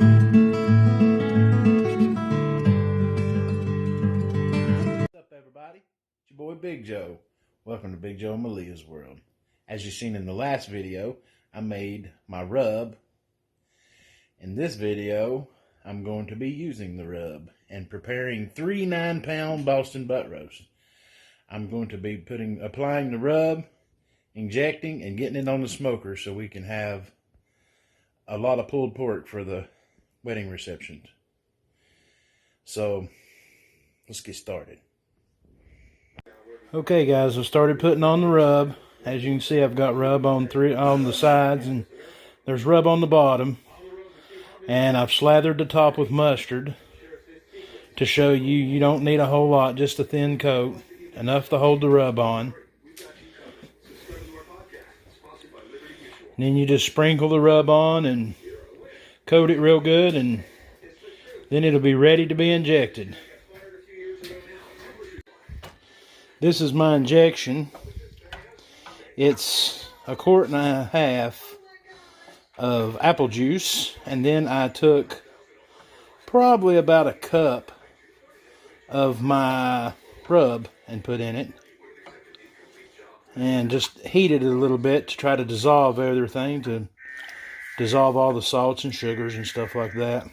What's up, everybody? It's your boy Big Joe. Welcome to Big Joe and Malia's World. As you've seen in the last video, I made my rub. In this video, I'm going to be using the rub and preparing 3 9-pound Boston butt roasts. I'm going to be applying the rub, injecting, and getting it on the smoker so we can have a lot of pulled pork for the wedding receptions. So, let's get started. Okay guys, I started putting on the rub. As you can see, I've got rub on the sides, and there's rub on the bottom. And I've slathered the top with mustard to show you don't need a whole lot, just a thin coat, enough to hold the rub on. And then you just sprinkle the rub on and coat it real good, and then it'll be ready to be injected. This is my injection. It's 1.5 quarts of apple juice, and then I took probably about a cup of my rub and put in it, and just heated it a little bit to try to dissolve everything, to dissolve all the salts and sugars and stuff like that.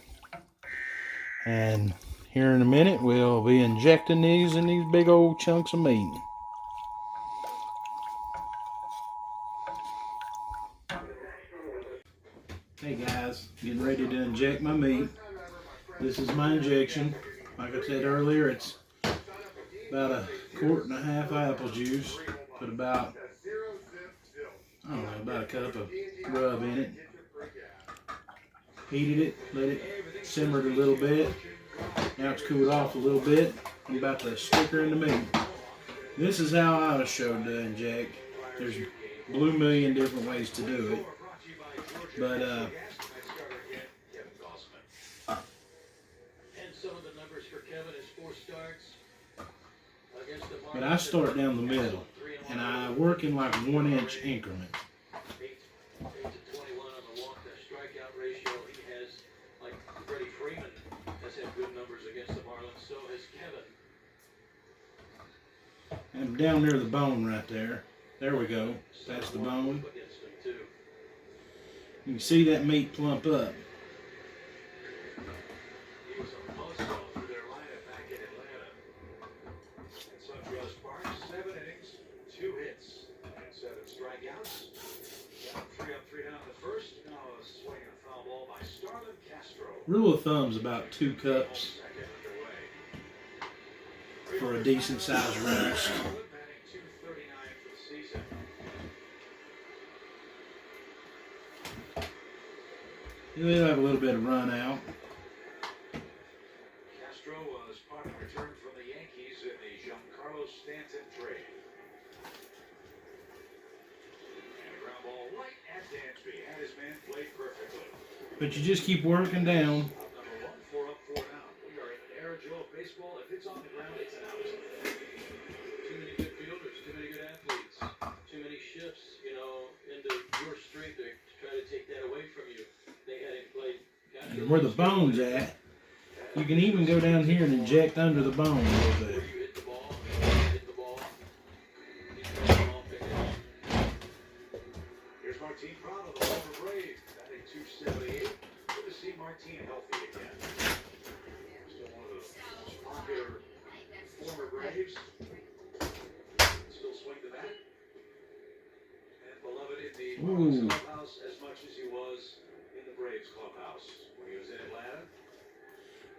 And here in a minute we'll be injecting these in these big old chunks of meat. Hey guys, getting ready to inject my meat. This is my injection. Like I said earlier, it's about 1.5 quarts apple juice. Put about, I don't know, about a cup of rub in it. Heated it, let it simmer a little bit. Now it's cooled off a little bit. I'm about to stick her in the meat. This is how I was showed to inject. There's a blue million different ways to do it. But I start down the middle, and I work in like 1-inch increments. And down near the bone right there. There we go. That's the bone. You can see that meat plump up. Rule of thumb is about 2 cups for a decent sized roast. You'll have a little bit of run out. Castro was part of return from the Yankees in the Giancarlo Stanton trade. And a ground ball right at Dansby. Had his man play perfectly. But you just keep working down. Number 1, 4 up, 4 down. We are in an era, Joe, of baseball. If it's on the ground, it's an out. Too many good fielders, too many good athletes, too many shifts, into your strength to try to take that away from you. And where the bone's at, you can even go down here and inject under the bone a little bit. Here's Martin Prado, the former Brave, batting .278. Good to see Martin healthy again. Still one of the most popular former Braves. Still swing the bat. And beloved in the Marlins clubhouse as much as he was in the Braves clubhouse when he was in Atlanta.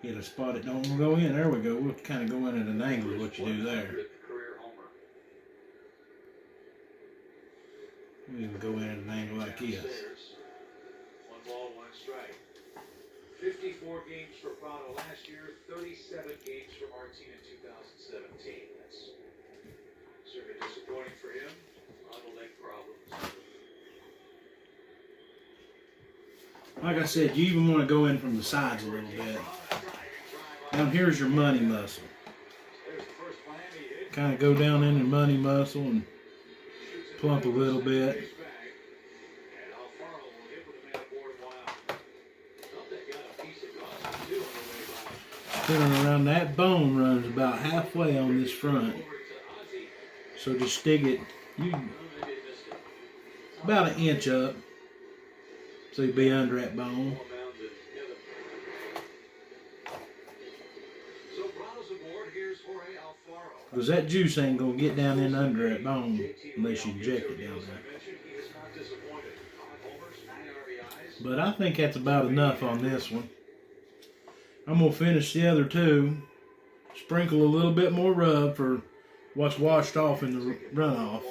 Get a spot that don't go in. There we go. We'll kind of go in at an angle of what you do there. We can go in at an angle like this. 1 ball, 1 strike. 54 games for Prado last year, 37 games for Martin in 2017. That's certainly disappointing for him. A lot of leg problems. Like I said, you even want to go in from the sides a little bit. Now here's your money muscle. Kind of go down in the money muscle and plump a little bit. feeling around that bone runs about halfway on this front. So just stick it about an inch up. So you'll be under that bone. Because that juice ain't going to get down in under that bone unless you inject it down there. But I think that's about enough on this one. I'm going to finish the other two. Sprinkle a little bit more rub for what's washed off in the runoff.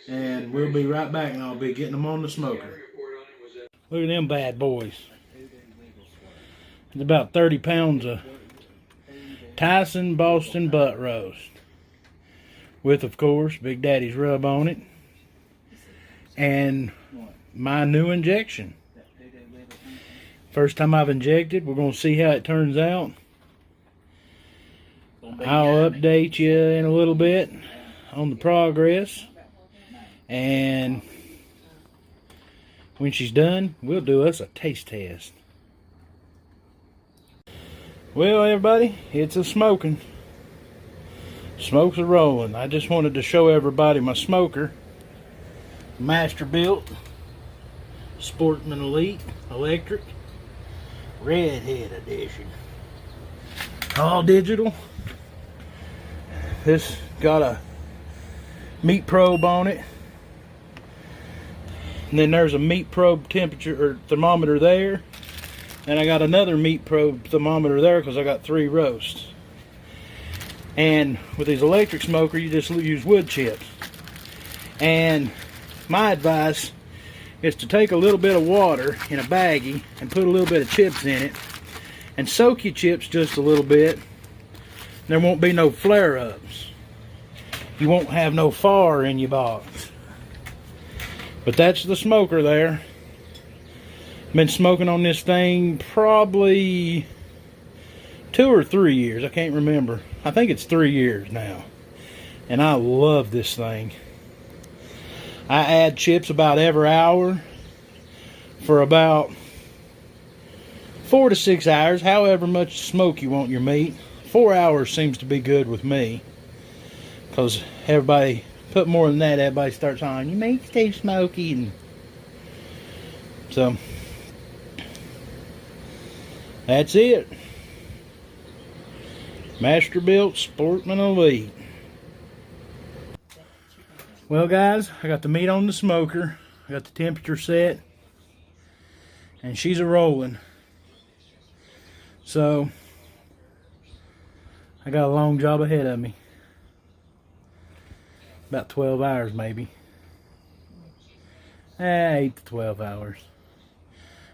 And we'll be right back, and I'll be getting them on the smoker. Look at them bad boys. It's about 30 pounds of Tyson Boston butt roast. With, of course, Big Daddy's rub on it. And my new injection. First time I've injected. We're going to see how it turns out. I'll update you in a little bit on the progress. And when she's done, we'll do us a taste test. Well, everybody, it's a smoking. Smokes are rolling. I just wanted to show everybody my smoker. Master-built Sportsman Elite Electric Redhead Edition. All digital. This got a meat probe on it. And then there's a meat probe temperature or thermometer there. And I got another meat probe thermometer there because I got 3 roasts. And with these electric smoker, you just use wood chips. And my advice is to take a little bit of water in a baggie and put a little bit of chips in it and soak your chips just a little bit. There won't be no flare-ups. You won't have no fire in your box. But that's the smoker there. Been smoking on this thing probably 2 or 3 years. I can't remember. I think it's 3 years now. And I love this thing. I add chips about every hour for about 4 to 6 hours, however much smoke you want your meat. 4 hours seems to be good with me. Because everybody put more than that, everybody starts on, your meat's too smoky. And so, that's it. Master-built Sportsman Elite. Well, guys, I got the meat on the smoker. I got the temperature set. And she's a-rolling. So, I got a long job ahead of me. About 12 hours, maybe. 8 to 12 hours.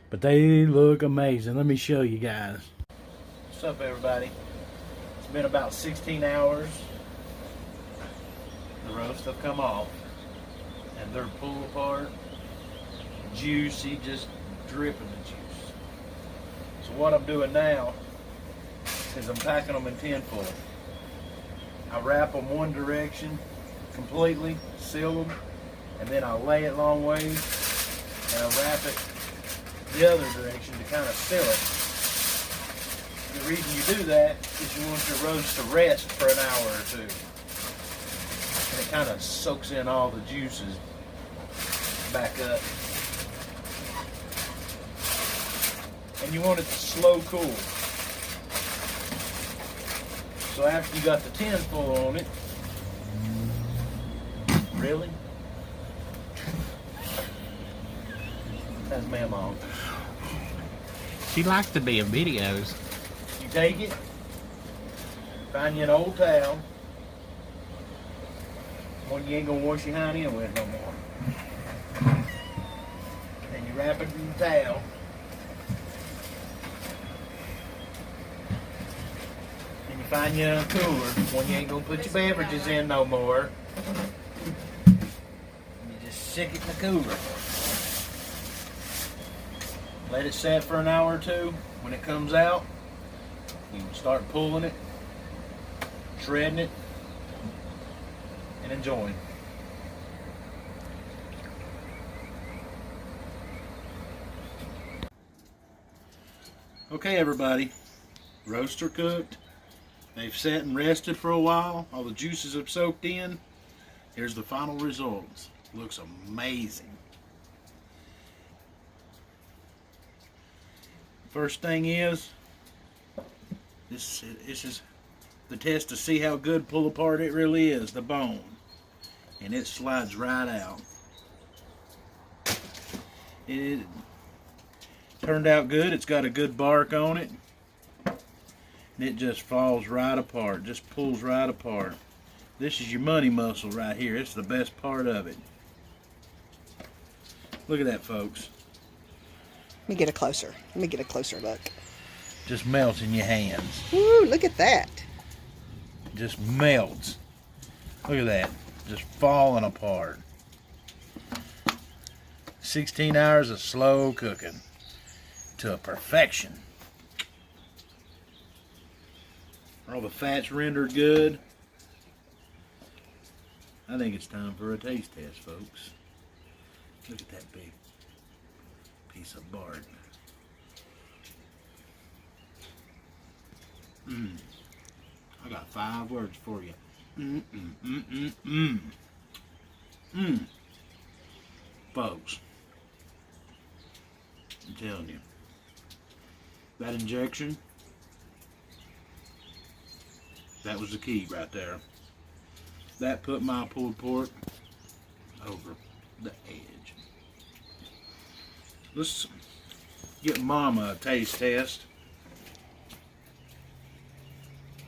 But they look amazing. Let me show you guys. What's up, everybody? It's been about 16 hours. The roasts have come off. And they're pulled apart. Juicy, just dripping the juice. So what I'm doing now is I'm packing them in tin foil. I wrap them one direction completely, seal them, and then I lay it long ways and I wrap it the other direction to kind of seal it. The reason you do that is you want your roast to rest for an hour or 2. And it kind of soaks in all the juices back up. And you want it to slow cool. So after you got the tin full on it, really? That's my mom. She likes to be in videos. You take it, find you an old towel, one you ain't gonna wash your hind end with no more. And you wrap it in the towel. And you find you a cooler, one you ain't gonna put your beverages in no more. And you just stick it in the cooler. Let it set for an hour or 2. When it comes out, you can start pulling it, shredding it, and enjoying. Okay, everybody, Roasts are cooked. They've sat and rested for a while. All the juices have soaked in. Here's the final results. Looks amazing. First thing is, this is the test to see how good pull apart it really is, the bone. And it slides right out. It turned out good. It's got a good bark on it. And it just falls right apart, just pulls right apart. This is your money muscle right here. It's the best part of it. Look at that, folks. Let me get a closer. Let me get a closer look. Just melts in your hands. Ooh, look at that. Just melts. Look at that. Just falling apart. 16 hours of slow cooking to perfection. All the fats rendered good. I think it's time for a taste test, folks. Look at that big piece of bark. I got 5 words for you. Folks, I'm telling you, that injection, that was the key right there. That put my pulled pork over the edge. Let's get Mama a taste test.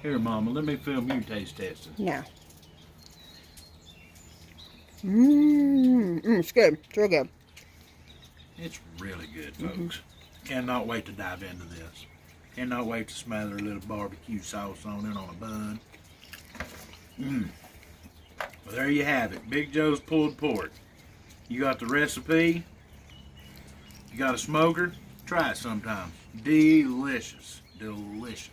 Here, Mama, let me film you taste testing. Yeah. It's good. It's real good. It's really good, folks. Cannot wait to dive into this. Cannot wait to smother a little barbecue sauce on it on a bun. Well, there you have it. Big Joe's pulled pork. You got the recipe. You got a smoker. Try it sometime. Delicious. Delicious.